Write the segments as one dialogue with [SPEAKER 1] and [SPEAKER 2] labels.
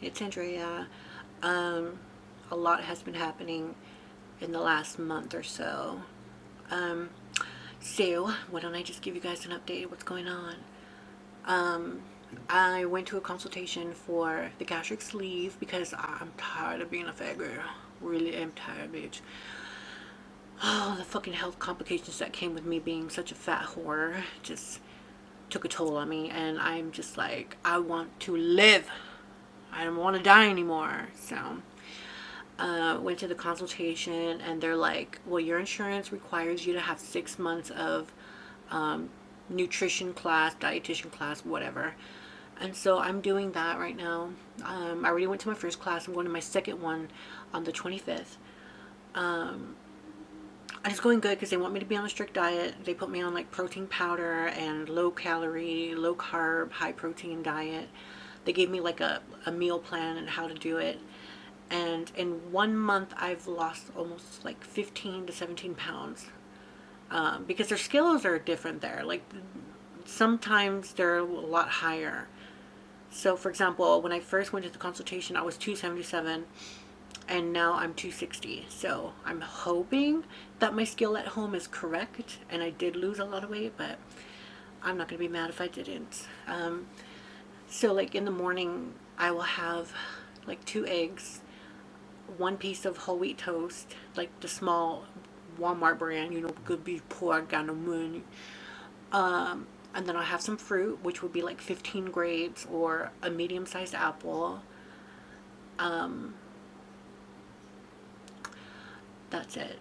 [SPEAKER 1] it's Andrea. A lot has been happening in the last month or so. Um, so, why don't I just give you guys an update of what's going on? Um, I went to a consultation for the gastric sleeve because I'm tired of being a fat girl. Really am tired, bitch. Oh, the fucking health complications that came with me being such a fat whore just took a toll on me, and I'm just like, I want to live. I don't want to die anymore. So, went to the consultation, and they're like, well, your insurance requires you to have 6 months of um, nutrition class, dietitian class, whatever. And so I'm doing that right now. I already went to my first class. I'm going to my second one on the 25th. Um, and it's going good because they want me to be on a strict diet. They put me on like protein powder and low calorie, low carb, high protein diet. They gave me like a meal plan and how to do it. And in 1 month, I've lost almost like 15 to 17 pounds. Because their scales are different there. Like sometimes they're a lot higher. So for example, when I first went to the consultation, I was 277 and now I'm 260. So I'm hoping that my scale at home is correct and I did lose a lot of weight, but I'm not going to be mad if I didn't. So like in the morning, I will have like 2 eggs, 1 piece of whole wheat toast, like the small Walmart brand, you know, good be poor, I got no money. And then I'll have some fruit, which would be like 15 grapes or a medium-sized apple. Um, that's it.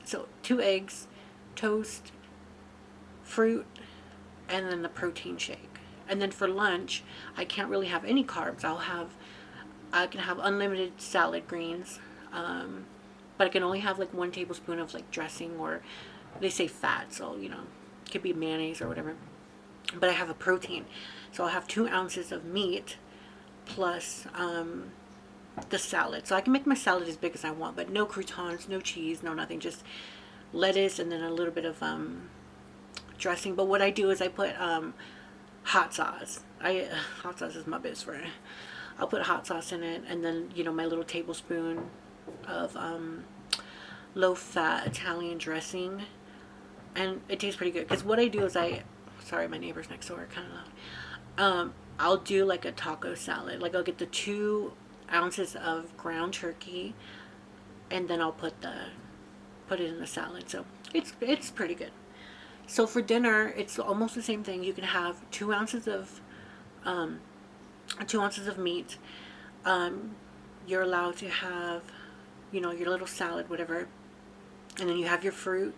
[SPEAKER 1] So 2 eggs, toast, fruit, and then the protein shake. And then for lunch, I can't really have any carbs. I can have unlimited salad greens, but I can only have like 1 tablespoon of like dressing, or they say fat, so you know, it could be mayonnaise or whatever. But I have a protein, so I'll have 2 ounces of meat plus the salad. So I can make my salad as big as I want, but no croutons, no cheese, no nothing, just lettuce and then a little bit of dressing. But what I do is I put hot sauce. Hot sauce is my best friend. I'll put hot sauce in it, and then you know, my little tablespoon of low fat Italian dressing, and it tastes pretty good. Because what I do is sorry, my neighbors next door are kind of loud. I'll do like a taco salad. Like I'll get the 2 ounces of ground turkey, and then I'll put it in the salad. So it's pretty good. So for dinner, it's almost the same thing. You can have 2 ounces of 2 ounces of meat. You're allowed to have, you know, your little salad, whatever, and then you have your fruit.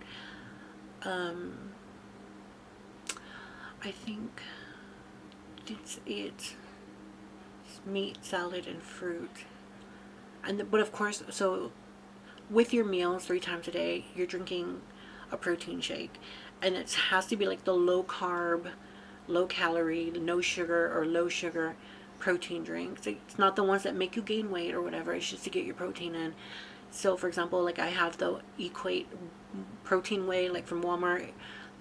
[SPEAKER 1] I think it's meat, salad, and fruit. But of course, so with your meals 3 times a day, you're drinking a protein shake, and it has to be like the low carb, low calorie, no sugar or low sugar protein drinks. It's not the ones that make you gain weight or whatever. It's just to get your protein in. So for example, like I have the Equate protein whey, like from Walmart.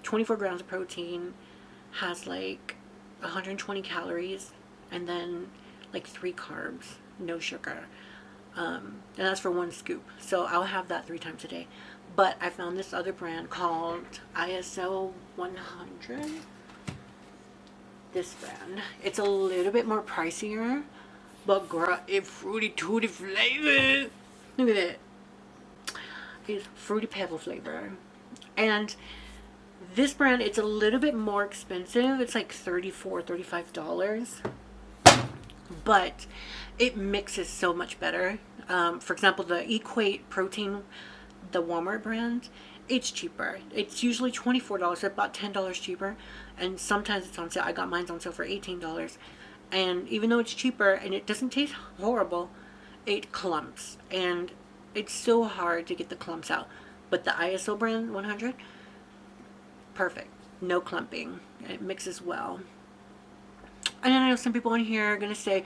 [SPEAKER 1] 24 grams of protein, has like 120 calories, and then like 3 carbs, no sugar. And that's for 1 scoop. So I'll have that 3 times a day. But I found this other brand called ISO 100. This brand. It's a little bit more pricier, but girl, it's fruity tooty flavor. Look at that. It's fruity pebble flavor. And this brand, it's a little bit more expensive. It's like $34, $35. But it mixes so much better. For example, the Equate protein, the Walmart brand, it's cheaper. It's usually $24, about $10 cheaper, and sometimes it's on sale. I got mine on sale for $18, and even though it's cheaper and it doesn't taste horrible, it clumps, and it's so hard to get the clumps out. But the ISO brand 100, perfect, no clumping. It mixes well. And I know some people on here are gonna say,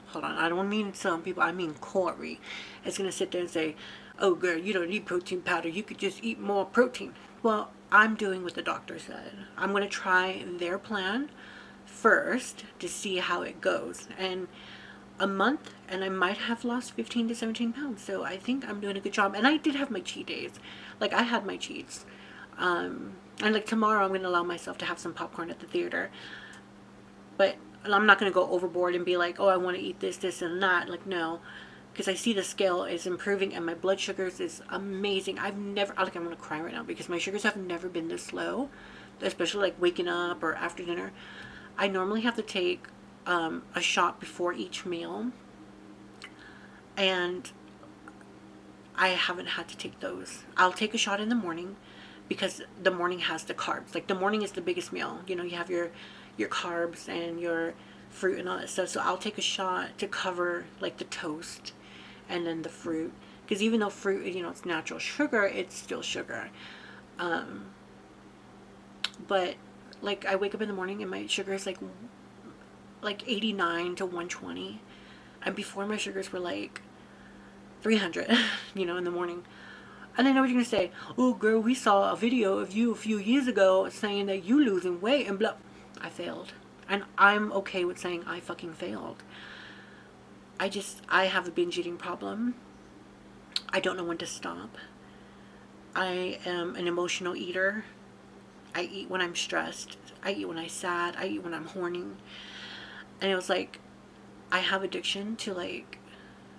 [SPEAKER 1] hold on, I don't mean some people, I mean Corey is gonna sit there and say, oh girl, you don't need protein powder, you could just eat more protein. Well, I'm doing what the doctor said. I'm going to try their plan first to see how it goes. And a month, and I might have lost 15 to 17 pounds. So I think I'm doing a good job. And I did have my cheat days. Like, I had my cheats. And like tomorrow I'm going to allow myself to have some popcorn at the theater. But I'm not going to go overboard and be like, oh, I want to eat this, this, and that. Like, no. Because I see the scale is improving and my blood sugars is amazing. I've never, like, I'm going to cry right now because my sugars have never been this low. Especially like waking up or after dinner. I normally have to take a shot before each meal. And I haven't had to take those. I'll take a shot in the morning because the morning has the carbs. Like, the morning is the biggest meal. You know, you have your carbs and your fruit and all that stuff. So I'll take a shot to cover like the toast and then the fruit. Because even though fruit, you know, it's natural sugar, it's still sugar. But like, I wake up in the morning and my sugar is like 89 to 120. And before, my sugars were like 300, you know, in the morning. And I know what you're going to say. Oh, girl, we saw a video of you a few years ago saying that you losing weight and blah. I failed. And I'm okay with saying I fucking failed. I have a binge eating problem. I don't know when to stop. I am an emotional eater. I eat when I'm stressed. I eat when I'm sad. I eat when I'm horny. And it was like, I have addiction to like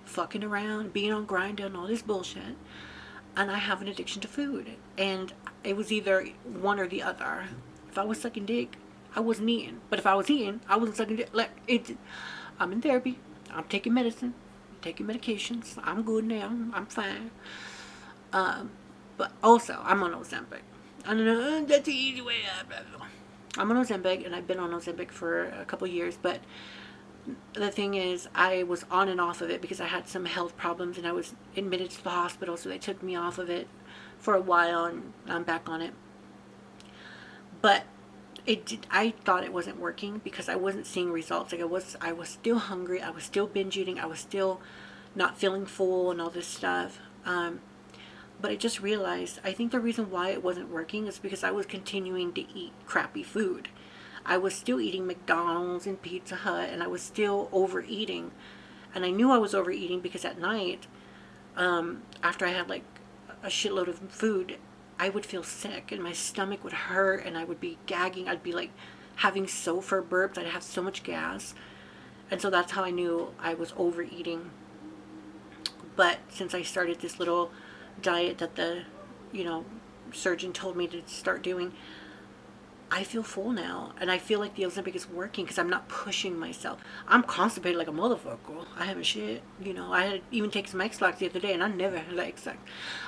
[SPEAKER 1] fucking around, being on Grindr and all this bullshit. And I have an addiction to food. And it was either one or the other. If I was sucking dick, I wasn't eating. But if I was eating, I wasn't sucking dick. Like, I'm in therapy. I'm taking medicine. I'm taking medications. I'm good now. I'm fine. But also, I'm on Ozempic. I don't know, that's the easy way. I'm on Ozempic, and I've been on Ozempic for a couple years, but the thing is, I was on and off of it because I had some health problems, and I was admitted to the hospital, so they took me off of it for a while, and I'm back on it. But I thought it wasn't working because I wasn't seeing results. Like, I was still hungry, I was still binge eating, I was still not feeling full and all this stuff. But I just realized, I think the reason why it wasn't working is because I was continuing to eat crappy food. I was still eating McDonald's and Pizza Hut, and I was still overeating. And I knew I was overeating because at night, after I had like a shitload of food, I would feel sick and my stomach would hurt and I would be gagging. I'd be like having sulfur burps. I'd have so much gas. And so that's how I knew I was overeating. But since I started this little diet that the, you know, surgeon told me to start doing, I feel full now, and I feel like the Ozempic is working because I'm not pushing myself. I'm constipated like a motherfucker. I haven't shit, you know. I had to even take some X-Lax the other day, and I never had X-Lax.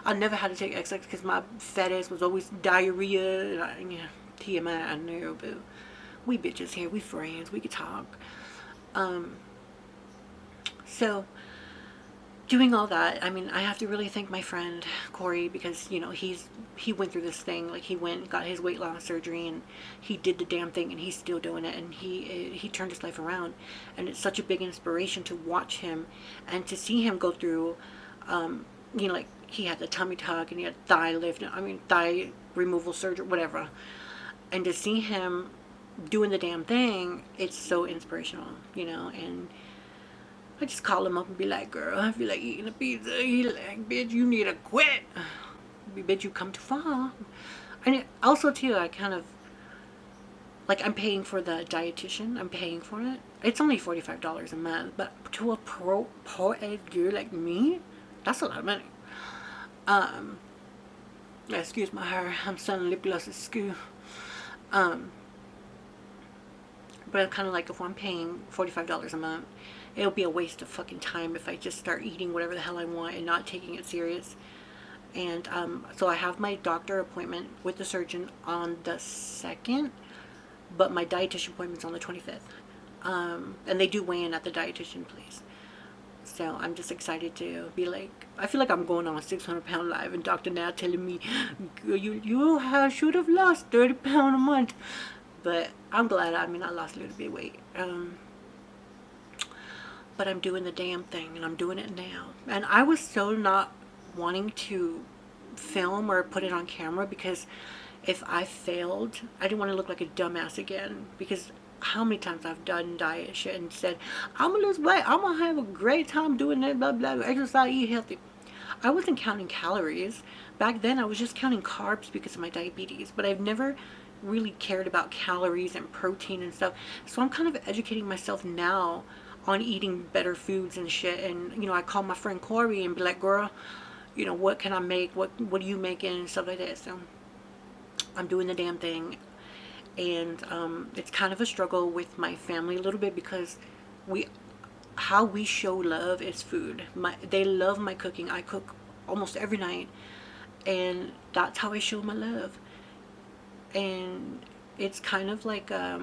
[SPEAKER 1] I never had to take X-Lax because my fat ass was always diarrhea. And you know, TMI, I know, but we bitches here, we friends, we could talk. So doing all that, I mean, I have to really thank my friend Corey because, you know, he went through this thing. Like, he went and got his weight loss surgery, and he did the damn thing, and he's still doing it, and he turned his life around. And it's such a big inspiration to watch him and to see him go through, you know, like, he had the tummy tuck and he had thigh lift, thigh removal surgery, whatever. And to see him doing the damn thing, it's so inspirational, you know. And I just call him up and be like, girl, I feel like eating a pizza. He's like, bitch, you need to quit. Bitch, you come too far. And also, too, I kind of, like, I'm paying for the dietitian. I'm paying for it. It's only $45 a month. But to a poor ass girl like me, that's a lot of money. Excuse my hair. I'm selling lip gloss at school. But I'm kind of like, if I'm paying $45 a month, it'll be a waste of fucking time if I just start eating whatever the hell I want and not taking it serious. And so I have my doctor appointment with the surgeon on the 2nd, but my dietitian appointment's on the 25th. And they do weigh in at the dietitian place. So I'm just excited to be like, I feel like I'm going on a 600-pound life, and Dr. Now telling me, you should have lost 30 pounds a month. But I'm glad. I mean, I lost a little bit of weight. But I'm doing the damn thing, and I'm doing it now. And I was so not wanting to film or put it on camera because if I failed, I didn't want to look like a dumbass again, because how many times I've done diet shit and said, I'm gonna lose weight, I'm gonna have a great time doing that, blah, blah, exercise, eat healthy. I wasn't counting calories. Back then, I was just counting carbs because of my diabetes, but I've never really cared about calories and protein and stuff. So I'm kind of educating myself now on eating better foods and shit. And, you know, I call my friend Corey and be like, girl, you know, what can I make? What are you making? And stuff like that. So I'm doing the damn thing. And it's kind of a struggle with my family a little bit because how we show love is food. They love my cooking. I cook almost every night, and that's how I show my love. And it's kind of like a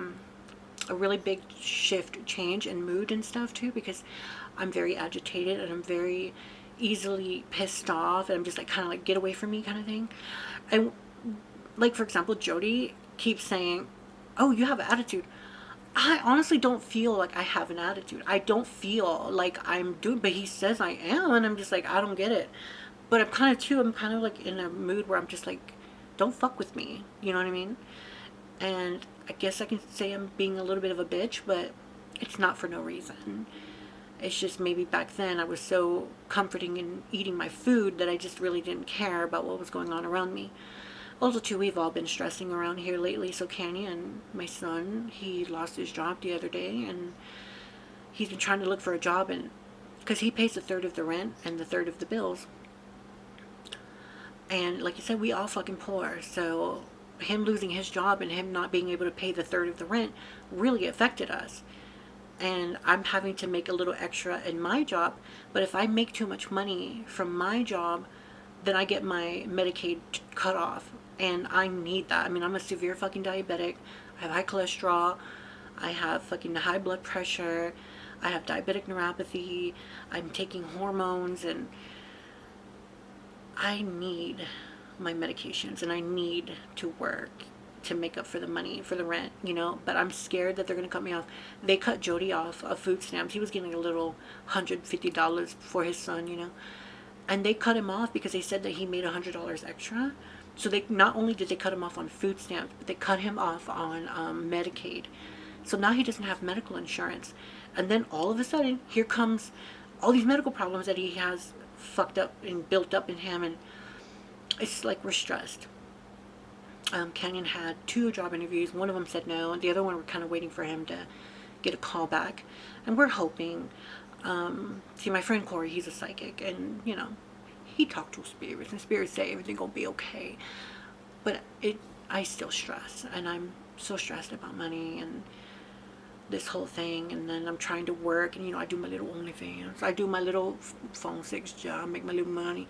[SPEAKER 1] really big change in mood and stuff too, because I'm very agitated and I'm very easily pissed off, and I'm just like kind of like, get away from me kind of thing. And like, for example, Jody keeps saying, oh, you have an attitude. I honestly don't feel like I have an attitude. I don't feel like I'm doing, but he says I am, and I'm just like, I don't get it. But I'm kind of like in a mood where I'm just like, don't fuck with me. You know what I mean? And I guess I can say I'm being a little bit of a bitch, but it's not for no reason. It's just maybe back then I was so comforting in eating my food that I just really didn't care about what was going on around me. Also, too, we've all been stressing around here lately. So Canyon, my son, he lost his job the other day, and he's been trying to look for a job, and because he pays a third of the rent and the third of the bills. And like I said, we all fucking poor. So him losing his job and him not being able to pay the third of the rent really affected us. And I'm having to make a little extra in my job. But if I make too much money from my job, then I get my Medicaid cut off. And I need that. I mean, I'm a severe fucking diabetic. I have high cholesterol. I have fucking high blood pressure. I have diabetic neuropathy. I'm taking hormones, and I need my medications, and I need to work to make up for the money for the rent, you know. But I'm scared that they're going to cut me off. They cut Jody off of food stamps. He was getting a little $150 for his son, you know. And they cut him off because they said that he made $100 extra. So they not only did they cut him off on food stamps, but they cut him off on Medicaid. So now he doesn't have medical insurance. And then all of a sudden, here comes all these medical problems that he has fucked up and built up in him. And it's like we're stressed. Canyon had 2 job interviews. One of them said no, and the other one we're kind of waiting for him to get a call back. And we're hoping. See, my friend Corey, he's a psychic, and you know, he talked to spirits, and spirits say everything gonna be okay. But I still stress, and I'm so stressed about money and this whole thing. And then I'm trying to work, and you know, I do my little OnlyFans, I do my little phone sex job, make my little money.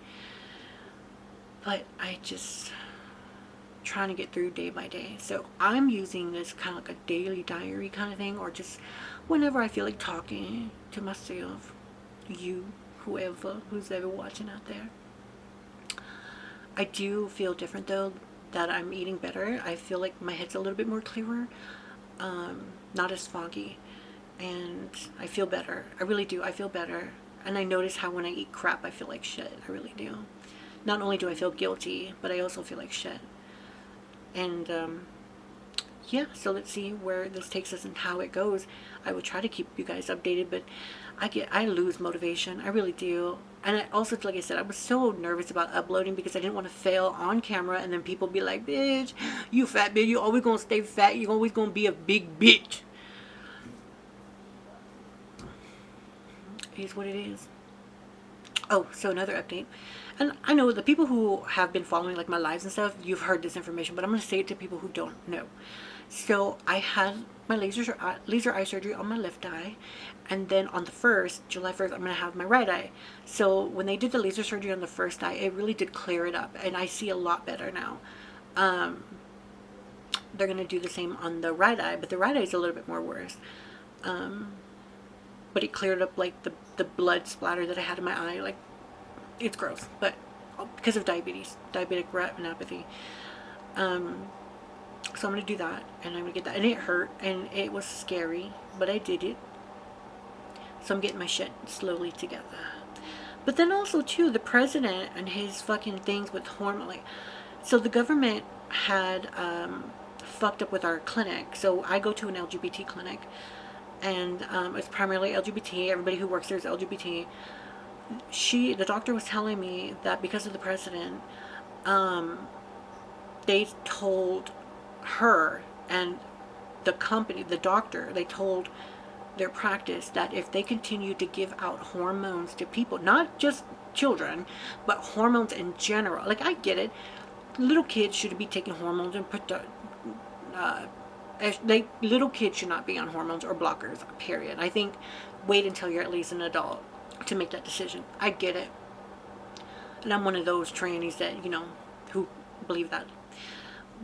[SPEAKER 1] But I just trying to get through day by day. So I'm using this kind of like a daily diary kind of thing, or just whenever I feel like talking to myself, you, who's ever watching out there. I do feel different though, that I'm eating better. I feel like my head's a little bit more clearer, not as foggy, and I feel better. I really do. I feel better. And I notice how when I eat crap, I feel like shit. I really do. Not only do I feel guilty, but I also feel like shit. And yeah, so let's see where this takes us and how it goes. I will try to keep you guys updated, but I lose motivation. I really do. And I also, like I said, I was so nervous about uploading because I didn't want to fail on camera, and then people be like, bitch, you fat bitch, you always gonna stay fat, you always gonna be a big bitch. It is what it is. Oh, so another update. And I know the people who have been following like my lives and stuff, you've heard this information, but I'm going to say it to people who don't know. So I had my laser eye surgery on my left eye, and then on the 1st, July 1st, I'm going to have my right eye. So when they did the laser surgery on the first eye, it really did clear it up, and I see a lot better now. They're going to do the same on the right eye, but the right eye is a little bit more worse. But it cleared up like the blood splatter that I had in my eye. Like, it's gross, but because of diabetes, diabetic retinopathy. So I'm going to do that, and I'm going to get that. And it hurt, and it was scary, but I did it. So I'm getting my shit slowly together. But then also, too, the president and his fucking things with hormone. Like, so the government had fucked up with our clinic. So I go to an LGBT clinic, and it's primarily LGBT. Everybody who works there is LGBT. The doctor was telling me that because of the president, they told her and the company, the doctor, they told their practice that if they continue to give out hormones to people, not just children, but hormones in general, like, I get it, little kids should be taking hormones and little kids should not be on hormones or blockers, period. I think wait until you're at least an adult to make that decision. I get it, and I'm one of those trannies that, you know, who believe that.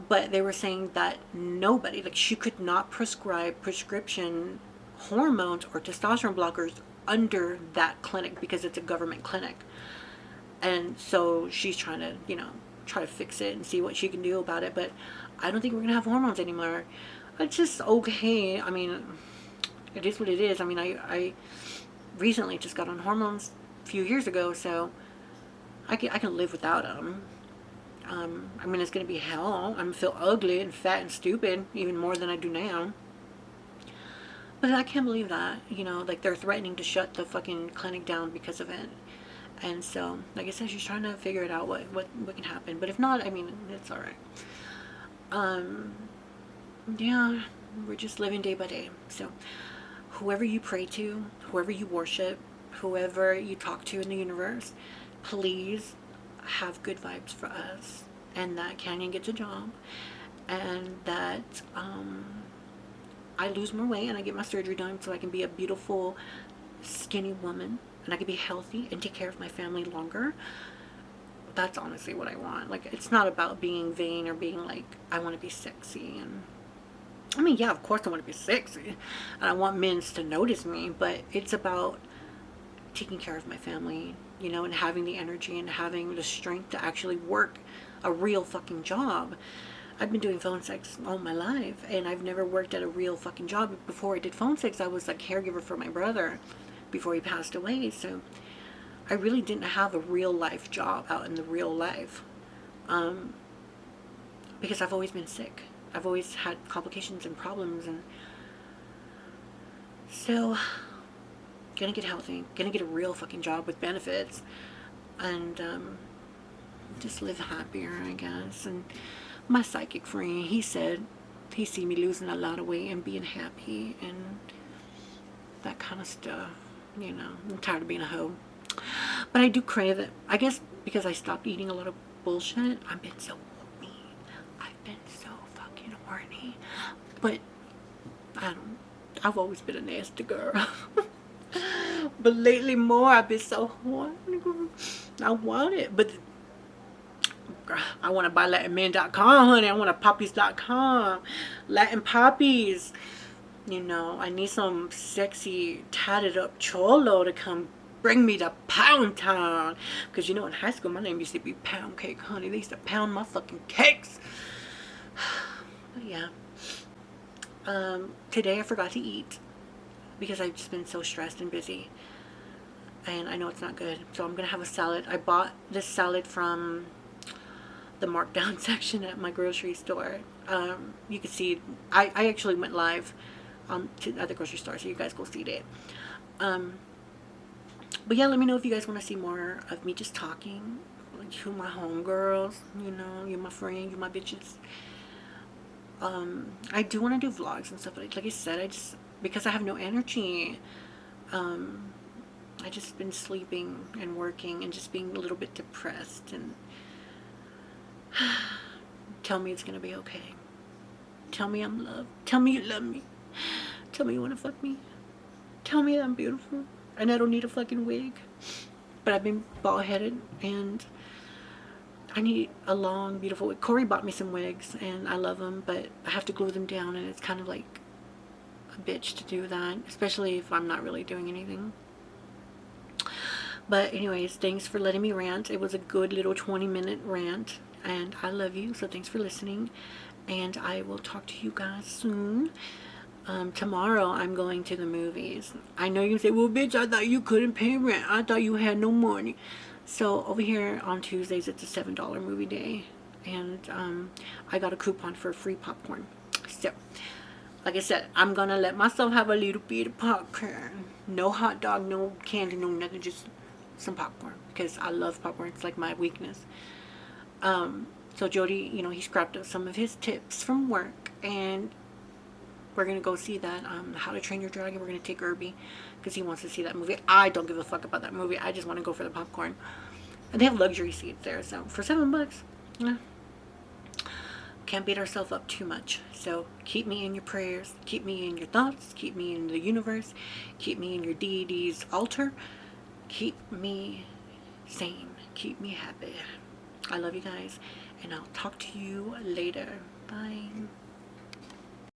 [SPEAKER 1] But they were saying that nobody, like, she could not prescribe prescription hormones or testosterone blockers under that clinic because it's a government clinic. And so she's trying to, you know, try to fix it and see what she can do about it. But I don't think we're gonna have hormones anymore. It's just okay. I mean, it is what it is. I mean, I recently just got on hormones a few years ago, so I can live without them. I mean, it's gonna be hell. I'm gonna feel ugly and fat and stupid even more than I do now. But I can't believe that, you know, like, they're threatening to shut the fucking clinic down because of it. And so, like I said, she's trying to figure it out what can happen. But if not, I mean, it's alright. Yeah, we're just living day by day. So whoever you pray to, whoever you worship, whoever you talk to in the universe, please have good vibes for us, and that Canyon gets a job, and that I lose more weight and I get my surgery done so I can be a beautiful skinny woman, and I can be healthy and take care of my family longer. That's honestly what I want. Like, it's not about being vain or being like, I want to be sexy. And I mean, yeah, of course I want to be sexy and I want men to notice me, but it's about taking care of my family, you know, and having the energy and having the strength to actually work a real fucking job. I've been doing phone sex all my life, and I've never worked at a real fucking job. Before I did phone sex, I was a caregiver for my brother before he passed away, so I really didn't have a real life job out in the real life, because I've always been sick. I've always had complications and problems, and so gonna get healthy, gonna get a real fucking job with benefits, and just live happier, I guess. And my psychic friend, he said he see me losing a lot of weight and being happy and that kind of stuff, you know. I'm tired of being a hoe, but I do crave it, I guess, because I stopped eating a lot of bullshit. I've been so horny. I've been so fucking horny, but I've always been a nasty girl. But lately more, I've been so horny. I want it, but I want to buy LatinMen.com, honey. I want a poppies.com. Latin poppies. You know, I need some sexy, tatted up cholo to come bring me to Pound Town. Because, you know, in high school, my name used to be Pound Cake, honey. They used to pound my fucking cakes. But yeah. Today I forgot to eat because I've just been so stressed and busy. And I know it's not good. So I'm going to have a salad. I bought this salad from the markdown section at my grocery store. You can see I actually went live at the grocery store, so you guys go see it. But yeah, let me know if you guys want to see more of me just talking. Like, you my homegirls, you know, you're my friend, you're my bitches. I do want to do vlogs and stuff, but like I said, because I have no energy, I just been sleeping and working and just being a little bit depressed. And tell me it's gonna be okay. Tell me I'm loved. Tell me you love me. Tell me you wanna fuck me. Tell me that I'm beautiful and I don't need a fucking wig. But I've been bald headed and I need a long, beautiful wig. Corey bought me some wigs and I love them, but I have to glue them down, and it's kind of like a bitch to do that, especially if I'm not really doing anything. But anyways, thanks for letting me rant. It was a good little 20-minute rant, and I love you, so thanks for listening, and I will talk to you guys soon. Tomorrow I'm going to the movies. I know you say, well, bitch, I thought you couldn't pay rent. I thought you had no money. So over here on Tuesdays, it's a $7 movie day, and I got a coupon for free popcorn. So, like I said, I'm gonna let myself have a little bit of popcorn. No hot dog, no candy, no nothing, just some popcorn. Because I love popcorn. It's like my weakness. So Jody, you know, he scrapped up some of his tips from work, and we're gonna go see that How to Train Your Dragon. We're gonna take Irby because he wants to see that movie. I don't give a fuck about that movie. I just want to go for the popcorn. And they have luxury seats there, so for $7, yeah, can't beat ourselves up too much. So keep me in your prayers, keep me in your thoughts, keep me in the universe, keep me in your deity's altar, keep me sane, keep me happy. I love you guys, and I'll talk to you later. Bye.